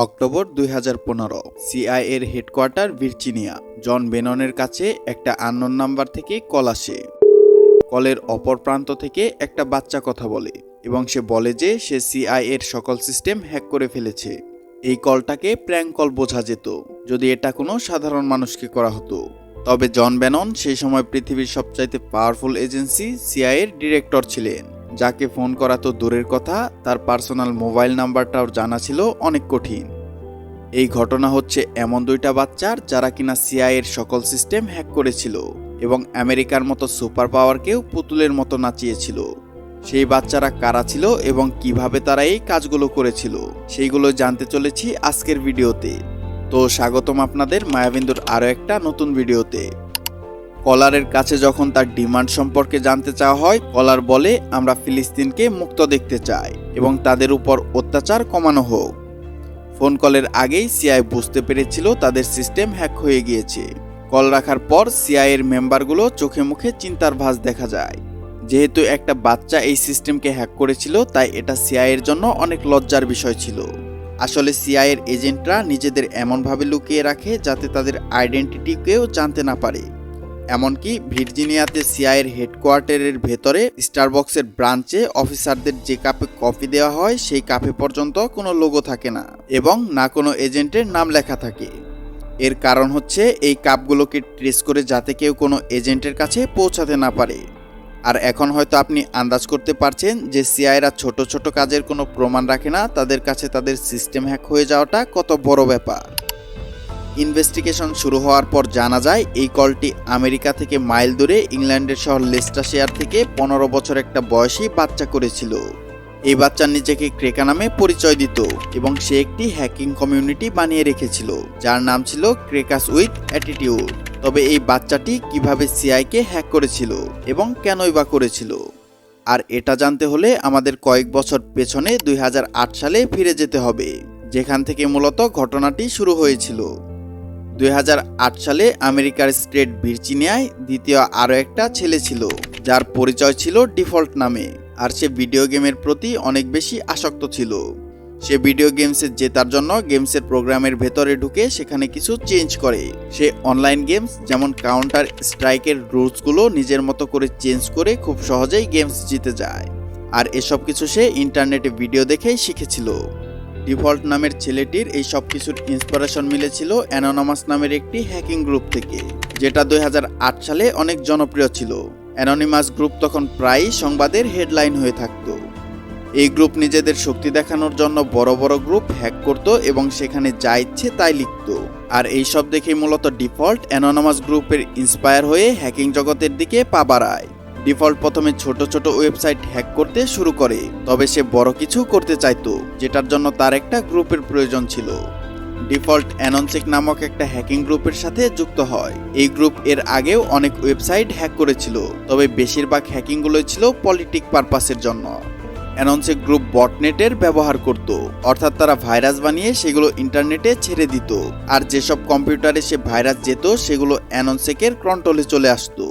October 2015 সিআইএর headquarter Virginia. John বেননের কাছে একটা আননোন নাম্বার থেকে কল আসে। কলের অপর প্রান্ত থেকে একটা বাচ্চা কথা বলে এবং সে বলে যে সে সিআইএর সকল সিস্টেম হ্যাক করে ফেলেছে। এই কলটাকে প্র্যাঙ্ক কল বোঝা যেত যদি এটা কোনো সাধারণ মানুষকে করা হতো। তবে জন বেনন সেই সময় পৃথিবীর সবচাইতে পাওয়ারফুল এজেন্সি সিআইএর ডিরেক্টর ছিলেন, যাকে ফোন করা তো দূরের কথা, তার পার্সোনাল মোবাইল নাম্বারটাও জানা ছিল অনেক কঠিন। এই ঘটনা হচ্ছে এমন দুইটা বাচ্চার যারা কিনা সিআইএর সকল সিস্টেম হ্যাক করেছিল এবং আমেরিকার মতো সুপার পাওয়ারকেও পুতুলের মতো নাচিয়েছিল। সেই বাচ্চারা কারা ছিল এবং কিভাবে তারা এই কাজগুলো করেছিল সেইগুলো জানতে চলেছি আজকের ভিডিওতে। তো স্বাগতম আপনাদের মায়াবিন্দুর আরও একটা নতুন ভিডিওতে। কলারের কাছে যখন তার ডিমান্ড সম্পর্কে জানতে চাওয়া হয়, কলার বলে আমরা ফিলিস্তিনকে মুক্ত দেখতে চাই এবং তাদের উপর অত্যাচার কমানো হোক। ফোন কলের আগেই সিআই বুঝতে পেরেছিল তাদের সিস্টেম হ্যাক হয়ে গিয়েছে। কল রাখার পর সিআইএর মেম্বারগুলো চোখে মুখে চিন্তার ভাঁজ দেখা যায়। যেহেতু একটা বাচ্চা এই সিস্টেমকে হ্যাক করেছিল, তাই এটা সিআইএর জন্য অনেক লজ্জার বিষয় ছিল। আসলে সিআইএর এজেন্টরা নিজেদের এমনভাবে লুকিয়ে রাখে যাতে তাদের আইডেন্টিটি কেউ জানতে না পারে। এমনকি ভার্জিনিয়াতে সিআইএর হেডকোয়ার্টারের ভেতরে স্টারবক্সের ব্রাঞ্চে অফিসারদের যে কাপে কফি দেওয়া হয় সেই কাপে পর্যন্ত কোনো লোগো থাকে না এবং না কোনো এজেন্টের নাম লেখা থাকে। এর কারণ হচ্ছে এই কাপগুলোকে ট্রেস করে যাতে কেউ কোনো এজেন্টের কাছে পৌঁছাতে না পারে। আর এখন হয়তো আপনি আন্দাজ করতে পারছেন যে সিআইএরা ছোট ছোট কাজের কোনো প্রমাণ রাখে না, তাদের কাছে তাদের সিস্টেম হ্যাক হয়ে যাওয়াটা কত বড় ব্যাপার। ইনভেস্টিগেশন শুরু হওয়ার পর জানা যায় এই কলটি আমেরিকা থেকে মাইল দূরে ইংল্যান্ডের শহর লেস্টারশায়ার থেকে 15 বছর একটা বয়সী বাচ্চা করেছিল। এই বাচ্চা নিজেকে ক্রেকা নামে পরিচয় দিত এবং সে একটি হ্যাকিং কমিউনিটি বানিয়ে রেখেছিল যার নাম ছিল ক্রেকাস উইথ অ্যাটিটিউড। তবে এই বাচ্চাটি কিভাবে সিআইকে হ্যাক করেছিল এবং কেনই বা করেছিল, আর এটা জানতে হলে আমাদের কয়েক বছর পেছনে 2008 সালে ফিরে যেতে হবে, যেখান থেকে মূলত ঘটনাটি শুরু হয়েছিল। 2008 সালে আমেরিকার স্টেট ভার্জিনিয়ায় দ্বিতীয় আরও একটা ছেলে ছিল যার পরিচয় ছিল ডিফল্ট নামে, আর সে ভিডিও গেমের প্রতি অনেক বেশি আসক্ত ছিল। সে ভিডিও গেমসে জেতার জন্য গেমসের প্রোগ্রামের ভেতরে ঢুকে সেখানে কিছু চেঞ্জ করে। সে অনলাইন গেমস যেমন কাউন্টার স্ট্রাইকের রুলসগুলো নিজের মতো করে চেঞ্জ করে খুব সহজেই গেমস জিতে যায়, আর এসব কিছু সে ইন্টারনেটে ভিডিও দেখেই শিখেছিল। ডিফল্ট নামের ছেলেটির এই সব কিছুর ইন্সপিরেশন মিলেছিল অ্যানোনামাস নামের একটি হ্যাকিং গ্রুপ থেকে, যেটা 2008 সালে অনেক জনপ্রিয় ছিল। অ্যানোনিমাস গ্রুপ তখন প্রায়ই সংবাদের হেডলাইন হয়ে থাকত। এই গ্রুপ নিজেদের শক্তি দেখানোর জন্য বড় বড় গ্রুপ হ্যাক করত এবং সেখানে যা ইচ্ছে তাই লিখত। আর এই সব দেখেই মূলত ডিফল্ট অ্যানোনামাস গ্রুপের ইন্সপায়ার হয়ে হ্যাকিং জগতের দিকে পা বাড়ায়। ডিফল্ট প্রথমে ছোট ছোট ওয়েবসাইট হ্যাক করতে শুরু করে, তবে সে বড় কিছু করতে চাইতো, যেটার জন্য তার একটা গ্রুপের প্রয়োজন ছিল। ডিফল্ট অ্যাননসেক নামক একটা হ্যাকিং গ্রুপের সাথে যুক্ত হয়। এই গ্রুপ এর আগেও অনেক ওয়েবসাইট হ্যাক করেছিল, তবে বেশিরভাগ হ্যাকিংগুলোই ছিল পলিটিক পারপাসের জন্য। অ্যাননসেক গ্রুপ বটনেটের ব্যবহার করত, অর্থাৎ তারা ভাইরাস বানিয়ে সেগুলো ইন্টারনেটে ছেড়ে দিত, আর যেসব কম্পিউটারে সে ভাইরাস যেত সেগুলো অ্যাননসেকের কন্ট্রোলে চলে আসতো।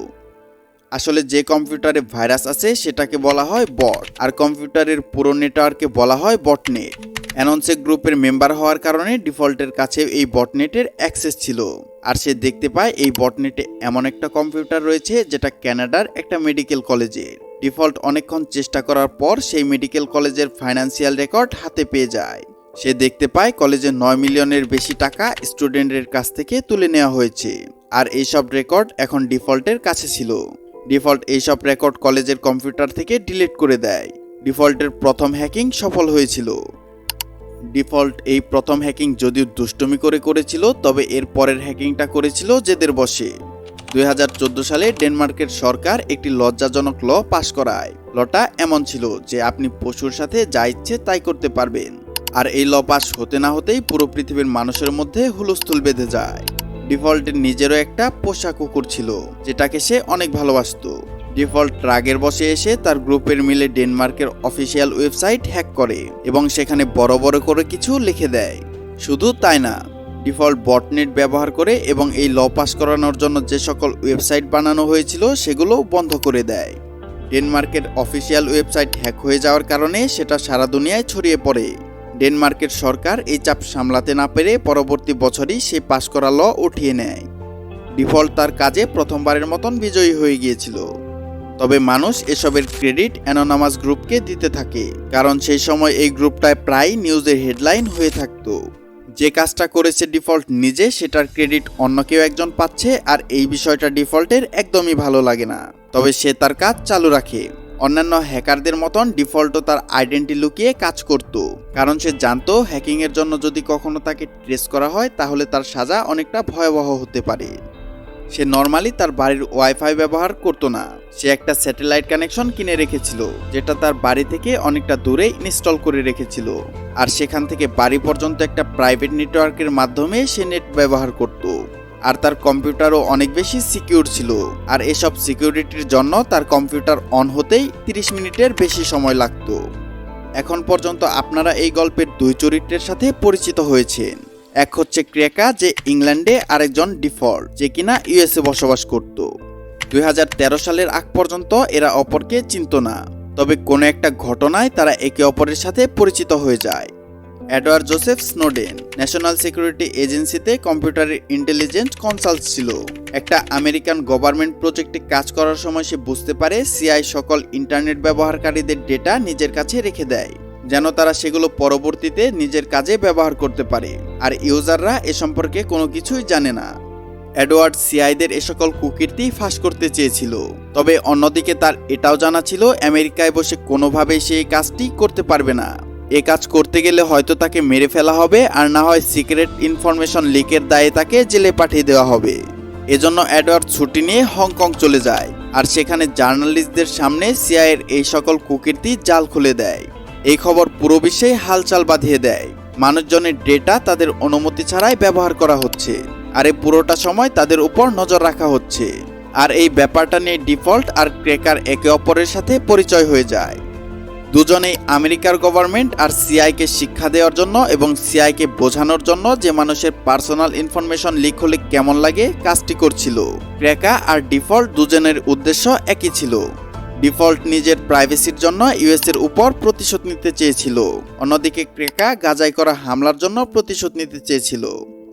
আসলে যে কম্পিউটারে ভাইরাস আছে সেটাকে বলা হয় বট, আর কম্পিউটারের পুরো নেটওয়ার্কে বলা হয় বটনেট। অ্যাননসেক গ্রুপের মেম্বার হওয়ার কারণে ডিফল্টের কাছে এই বটনেটের অ্যাক্সেস ছিল, আর সে দেখতে পায় এই বটনেটে এমন একটা কম্পিউটার রয়েছে যেটা কানাডার একটা মেডিকেল কলেজের। ডিফল্ট অনেকক্ষণ চেষ্টা করার পর সেই মেডিকেল কলেজের ফাইন্যান্সিয়াল রেকর্ড হাতে পেয়ে যায়। সে দেখতে পায় কলেজে 9 মিলিয়নের বেশি টাকা স্টুডেন্টের কাছ থেকে তুলে নেওয়া হয়েছে, আর এইসব রেকর্ড এখন ডিফল্টের কাছে ছিল। ডিফল্ট এইসব রেকর্ড কলেজের কম্পিউটার থেকে ডিলিট করে দেয়। ডিফল্টের প্রথম হ্যাকিং সফল হয়েছিল। ডিফল্ট এই প্রথম হ্যাকিং যদিও দুষ্টুমি করে করেছিল, তবে এর পরের হ্যাকিংটা করেছিল জেদের বশে। 2014 সালে ডেনমার্কের সরকার একটি লজ্জাজনক ল পাশ করায়। লটা এমন ছিল যে আপনি পশুর সাথে যা ইচ্ছে তাই করতে পারবেন, আর এই ল পাশ হতে না হতেই পুরো পৃথিবীর মানুষের মধ্যে হুলস্থুল বেঁধে যায়। ডিফল্টের নিজেরও একটা পোষা কুকুর ছিল যেটাকে সে অনেক ভালোবাসতো। ডিফল্ট রাগের বসে এসে তার গ্রুপের মিলে ডেনমার্কের অফিসিয়াল ওয়েবসাইট হ্যাক করে এবং সেখানে বড় বড় করে কিছু লিখে দেয়। শুধু তাই না, ডিফল্ট বটনেট ব্যবহার করে এবং এই ল পাস করানোর জন্য যে সকল ওয়েবসাইট বানানো হয়েছিল সেগুলো বন্ধ করে দেয়। ডেনমার্কের অফিসিয়াল ওয়েবসাইট হ্যাক হয়ে যাওয়ার কারণে সেটা সারা দুনিয়ায় ছড়িয়ে পড়ে। ডেনমার্কের সরকার এই চাপ সামলাতে না পেরে পরবর্তী বছরই সে পাশ করা ল উঠিয়ে নেয়। ডিফল্ট তার কাজে প্রথমবারের মতন বিজয়ী হয়ে গিয়েছিল। তবে মানুষ এসবের ক্রেডিট অ্যানোনামাস গ্রুপকে দিতে থাকে, কারণ সেই সময় এই গ্রুপটায় প্রায় নিউজের হেডলাইন হয়ে থাকতো। যে কাজটা করেছে ডিফল্ট নিজে, সেটার ক্রেডিট অন্য কেউ একজন পাচ্ছে, আর এই বিষয়টা ডিফল্টের একদমই ভালো লাগে না। তবে সে তার কাজ চালু রাখে। অন্যান্য হ্যাকারদের মতন ডিফল্টও তার আইডেন্টি লুকিয়ে কাজ করত, কারণ সে জানতো হ্যাকিংয়ের জন্য যদি কখনো তাকে ট্রেস করা হয় তাহলে তার সাজা অনেকটা ভয়াবহ হতে পারে। সে নর্মালি তার বাড়ির ওয়াইফাই ব্যবহার করতো না। সে একটা স্যাটেলাইট কানেকশন কিনে রেখেছিল, যেটা তার বাড়ি থেকে অনেকটা দূরে ইনস্টল করে রেখেছিল, আর সেখান থেকে বাড়ি পর্যন্ত একটা প্রাইভেট নেটওয়ার্কের মাধ্যমে সে নেট ব্যবহার করত। আর তার কম্পিউটারও অনেক বেশি সিকিউর ছিল, আর এসব সিকিউরিটির জন্য তার কম্পিউটার অন হতেই 30 মিনিটের বেশি সময় লাগতো। এখন পর্যন্ত আপনারা এই গল্পের দুই চরিত্রের সাথে পরিচিত হয়েছেন। এক হচ্ছে ক্র্যাকা, যে ইংল্যান্ডে, আরেকজন ডিফল্ট, যে কিনা ইউএসএ বসবাস করত। 2013 সালের আগ পর্যন্ত এরা অপরকে চিনত না, তবে কোনো একটা ঘটনায় তারা একে অপরের সাথে পরিচিত হয়ে যায়। Edward Joseph Snowden national security এজেন্সিতে কম্পিউটারের ইন্টেলিজেন্স কনসাল্ট ছিল। একটা আমেরিকান গভর্নমেন্ট প্রজেক্টে কাজ করার সময় সে বুঝতে পারে সিআই সকল ইন্টারনেট ব্যবহারকারীদের ডেটা নিজের কাছে রেখে দেয়, যেন তারা সেগুলো পরবর্তীতে নিজের কাজে ব্যবহার করতে পারে, আর ইউজাররা এ সম্পর্কে কোনো কিছুই জানে না। এডওয়ার্ড সিআইদের এ সকল কুকীর্তি ফাঁস করতে চেয়েছিল, তবে অন্যদিকে তার এটাও জানা ছিল আমেরিকায় বসে কোনোভাবেই সে এই কাজটি করতে পারবে না। এ কাজ করতে গেলে হয়তো তাকে মেরে ফেলা হবে, আর না হয় সিক্রেট ইনফরমেশন লিকের দায়ে তাকে জেলে পাঠিয়ে দেওয়া হবে। এজন্য এডওয়ার্ড ছুটি নিয়ে হংকং চলে যায়, আর সেখানে জার্নালিস্টদের সামনে সিআইয়ের এই সকল কুকীর্তি জাল খুলে দেয়। এই খবর পুরো বিশ্বে হালচাল বাঁধিয়ে দেয়। মানুষজনের ডেটা তাদের অনুমতি ছাড়াই ব্যবহার করা হচ্ছে, আর এই পুরোটা সময় তাদের উপর নজর রাখা হচ্ছে। আর এই ব্যাপারটা নিয়ে ডিফল্ট আর ক্র্যাকার একে অপরের সাথে পরিচয় হয়ে যায়। দুজনেই আমেরিকার গভর্নমেন্ট আর সিআইকে শিক্ষা দেওয়ার জন্য এবং সিআইকে বোঝানোর জন্য যে মানুষের পার্সোনাল ইনফরমেশন লিক হলে কেমন লাগে কাজটি করছিল। ক্র্যাকা আর ডিফল্ট দুজনের উদ্দেশ্য একই ছিল। ডিফল্ট নিজের প্রাইভেসির জন্য ইউএসের উপর প্রতিশোধ নিতে চেয়েছিল, অন্যদিকে ক্র্যাকা গাজায় করা হামলার জন্য প্রতিশোধ নিতে চেয়েছিল।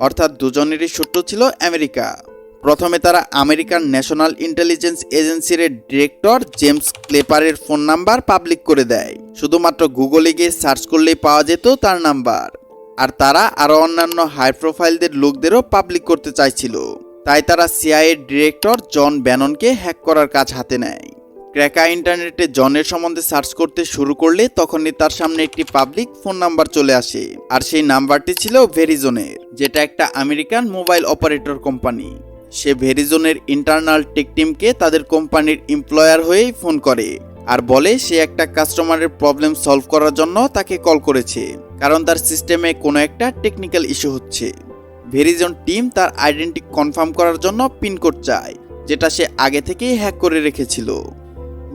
অর্থাৎ দুজনেরই শত্রু ছিল আমেরিকা। প্রথমে তারা আমেরিকান ন্যাশনাল ইন্টেলিজেন্স এজেন্সির ডিরেক্টর জেমস ক্লেপারের ফোন নাম্বার পাবলিক করে দেয়। শুধুমাত্র গুগলে গিয়ে সার্চ করলেই পাওয়া যেত তার নাম্বার। আর তারা আরও অন্যান্য হাই প্রোফাইলদের লোকদেরও পাবলিক করতে চাইছিল। তাই তারা সিআইএর ডিরেক্টর জন ব্যাননকে হ্যাক করার কাজ হাতে নেয়। ক্র্যাকা ইন্টারনেটে জনের সম্বন্ধে সার্চ করতে শুরু করলে তখনই তার সামনে একটি পাবলিক ফোন নাম্বার চলে আসে, আর সেই নাম্বারটি ছিল ভেরিজনের, যেটা একটা আমেরিকান মোবাইল অপারেটর কোম্পানি। সে ভেরিজনের ইন্টারনাল টেক টিমকে তাদের কোম্পানির এমপ্লয়ার হয়েই ফোন করে, আর বলে সে একটা কাস্টমারের প্রবলেম সলভ করার জন্য তাকে কল করেছে, কারণ তার সিস্টেমে কোনো একটা টেকনিক্যাল ইস্যু হচ্ছে। ভেরিজন টিম তার আইডেন্টি কনফার্ম করার জন্য পিনকোড চায়, যেটা সে আগে থেকেই হ্যাক করে রেখেছিল।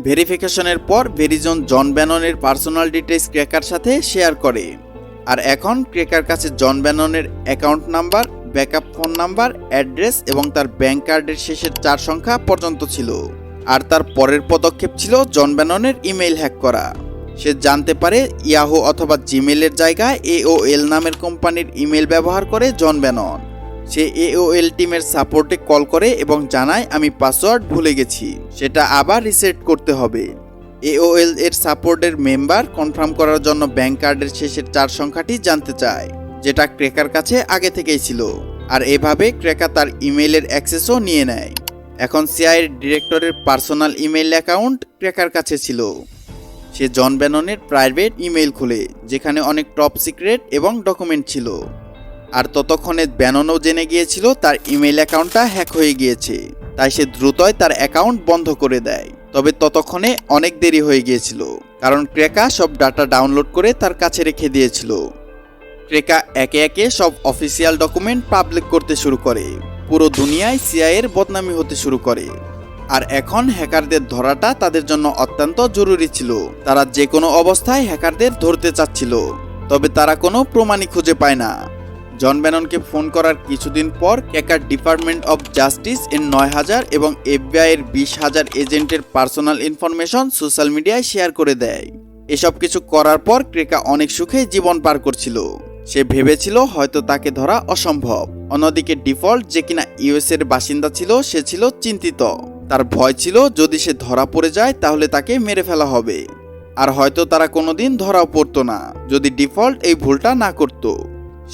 ভেরিফিকেশনের পর ভেরিজন জন ব্যাননের পার্সোনাল ডিটেইলস ক্র্যাকার সাথে শেয়ার করে, আর এখন ক্র্যাকার কাছে জন ব্যাননের account number, backup phone number, address এবং তার ব্যাংক কার্ডের শেষের 4 সংখ্যা পর্যন্ত ছিল। আর তার পরের পদক্ষেপ ছিল জন ব্যাননের ইমেইল হ্যাক করা। সে জানতে পারে ইয়াহু অথবা জিমেইলের জায়গায় AOL নামের কোম্পানির ইমেইল ব্যবহার করে জন ব্যানন। সে AOL টিমের সাপোর্টে কল করে এবং জানায়, আমি পাসওয়ার্ড ভুলে গেছি, সেটা আবার রিসেট করতে হবে। AOL এর সাপোর্টের মেম্বার কনফার্ম করার জন্য ব্যাংক কার্ডের শেষের 4 সংখ্যাটি জানতে চায়, যেটা ক্র্যাকার কাছে আগে থেকেই ছিল। আর এভাবে ক্র্যাকার তার ইমেইলের অ্যাক্সেসও নিয়ে নেয়। এখন সিআইএর ডিরেক্টরের পার্সোনাল ইমেইল অ্যাকাউন্ট ক্র্যাকার কাছে ছিল। সে জন ব্যাননের প্রাইভেট ইমেইল খুলে, যেখানে অনেক টপ সিক্রেট এবং ডকুমেন্ট ছিল। আর ততক্ষণে ব্যাননও জেনে গিয়েছিল তার ইমেইল অ্যাকাউন্টটা হ্যাক হয়ে গিয়েছে, তাই সে দ্রুতই তার অ্যাকাউন্ট বন্ধ করে দেয়। তবে ততক্ষণে অনেক দেরি হয়ে গিয়েছিল, কারণ ক্র্যাকা সব ডাটা ডাউনলোড করে তার কাছে রেখে দিয়েছিল। ক্র্যাকা একে একে সব অফিসিয়াল ডকুমেন্ট পাবলিক করতে শুরু করে। পুরো দুনিয়ায় সিআইএর বদনামি হতে শুরু করে। আর এখন হ্যাকারদের ধরাটা তাদের জন্য অত্যন্ত জরুরি ছিল। তারা যে কোনো অবস্থায় হ্যাকারদের ধরতে চাচ্ছিল, তবে তারা কোনো প্রমাণই খুঁজে পায় না। জন ব্যাননকে ফোন করার কিছুদিন পর ক্র্যাকার ডিপার্টমেন্ট অফ জাস্টিস এর 9000 এবং FBI এর 20,000 এজেন্টের পার্সোনাল ইনফরমেশন সোশ্যাল মিডিয়ায় শেয়ার করে দেয়। এসব কিছু করার পর ক্রেকা অনেক সুখে জীবন পার করছিল। সে ভেবেছিল হয়তো তাকে ধরা অসম্ভব। অন্যদিকে ডিফল্ট, যে কিনা ইউএস এর বাসিন্দা ছিল, সে ছিল চিন্তিত। তার ভয় ছিল যদি সে ধরা পড়ে যায় তাহলে তাকে মেরে ফেলা হবে। আর হয়তো তারা কোনোদিন ধরাও পড়তো না যদি ডিফল্ট এই ভুলটা না করত।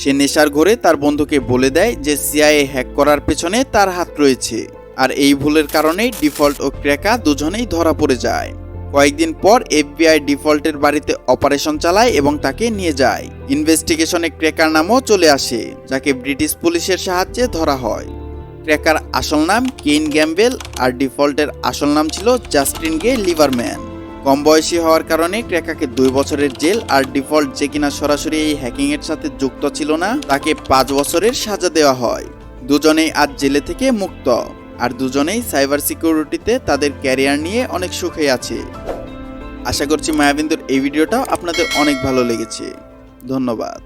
সে নেশার ঘোরে তার বন্ধুকে বলে দেয় যে সিআইএ হ্যাক করার পেছনে তার হাত রয়েছে। আর এই ভুলের কারণেই ডিফল্ট ও ক্র্যাকা দুজনেই ধরা পড়ে যায়। কয়েকদিন পর এফবিআই ডিফল্টের বাড়িতে অপারেশন চালায় এবং তাকে নিয়ে যায়। ইনভেস্টিগেশনে ক্র্যাকার নামও চলে আসে, যাকে ব্রিটিশ পুলিশের সাহায্যে ধরা হয়। ক্র্যাকার আসল নাম কেইন গ্যাম্বেল আর ডিফল্টের আসল নাম ছিল জাস্টিন গে লিভারম্যান। কম বয়সী হওয়ার কারণে ক্র্যাকাকে 2 বছরের জেল আর ডিফল্ট, যে কিনা সরাসরি এই হ্যাকিং এর সাথে যুক্ত ছিল না, তাকে 5 বছরের সাজা দেওয়া হয়। দুজনেই আজ জেলে থেকে মুক্ত, আর দুজনেই সাইবার সিকিউরিটিতে তাদের ক্যারিয়ার নিয়ে অনেক সুখে আছে। আশা করছি মায়াবিন্দুর এই ভিডিওটা আপনাদের অনেক ভালো লেগেছে। ধন্যবাদ।